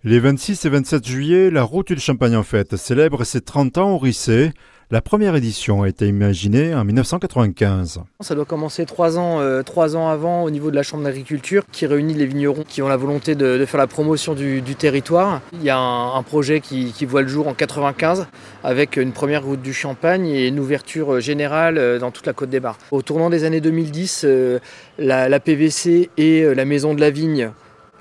Les 26 et 27 juillet, la route du Champagne en fête célèbre ses 30 ans au Rissé. La première édition a été imaginée en 1995. Ça doit commencer 3 ans avant au niveau de la Chambre d'agriculture qui réunit les vignerons qui ont la volonté de faire la promotion du territoire. Il y a un projet qui voit le jour en 1995 avec une première route du Champagne et une ouverture générale dans toute la Côte des Bars. Au tournant des années 2010, la PVC et la Maison de la Vigne,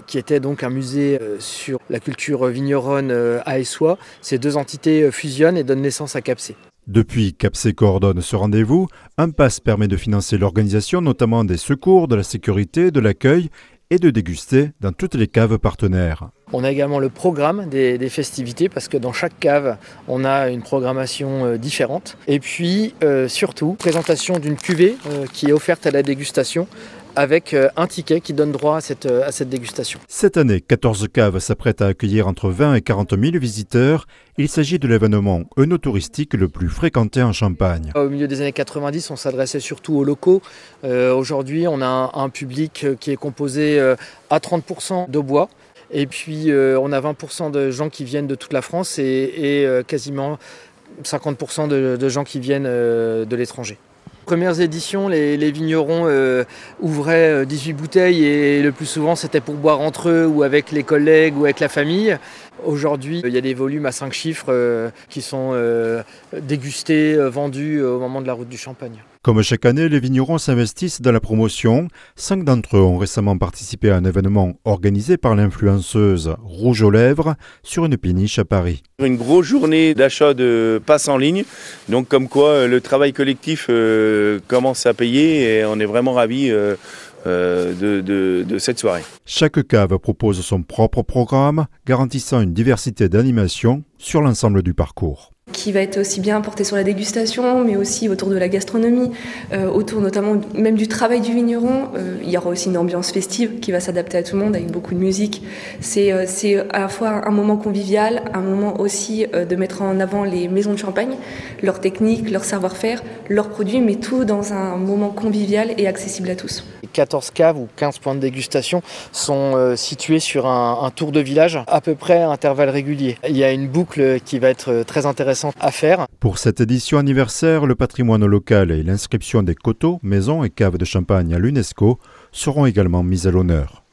qui était donc un musée sur la culture vigneronne à Essois, ces deux entités fusionnent et donnent naissance à Capsé. Depuis, Capsé coordonne ce rendez-vous. Un pass permet de financer l'organisation, notamment des secours, de la sécurité, de l'accueil et de déguster dans toutes les caves partenaires. On a également le programme des festivités parce que dans chaque cave, on a une programmation différente. Et puis surtout, présentation d'une cuvée qui est offerte à la dégustation avec un ticket qui donne droit à cette dégustation. Cette année, 14 caves s'apprêtent à accueillir entre 20 et 40 000 visiteurs. Il s'agit de l'événement œnotouristique le plus fréquenté en Champagne. Au milieu des années 90, on s'adressait surtout aux locaux. Aujourd'hui, on a un public qui est composé à 30% de bois. Et puis, on a 20% de gens qui viennent de toute la France et quasiment 50% de gens qui viennent de l'étranger. Premières éditions, les vignerons ouvraient 18 bouteilles et le plus souvent c'était pour boire entre eux ou avec les collègues ou avec la famille. Aujourd'hui, il y a des volumes à 5 chiffres qui sont dégustés, vendus au moment de la route du Champagne. Comme chaque année, les vignerons s'investissent dans la promotion. 5 d'entre eux ont récemment participé à un événement organisé par l'influenceuse Rouge aux Lèvres sur une péniche à Paris. Une grosse journée d'achat de passes en ligne, donc comme quoi le travail collectif commence à payer et on est vraiment ravis de cette soirée. Chaque cave propose son propre programme, garantissant une diversité d'animations sur l'ensemble du parcours. Qui va être aussi bien porté sur la dégustation, mais aussi autour de la gastronomie, autour notamment même du travail du vigneron. Il y aura aussi une ambiance festive qui va s'adapter à tout le monde avec beaucoup de musique. C'est à la fois un moment convivial, un moment aussi de mettre en avant les maisons de Champagne, leurs techniques, leur savoir-faire, leurs produits, mais tout dans un moment convivial et accessible à tous. 14 caves ou 15 points de dégustation sont situés sur un tour de village à peu près à intervalles réguliers. Il y a une boucle qui va être très intéressante à faire. Pour cette édition anniversaire, le patrimoine local et l'inscription des coteaux, maisons et caves de Champagne à l'UNESCO seront également mis à l'honneur.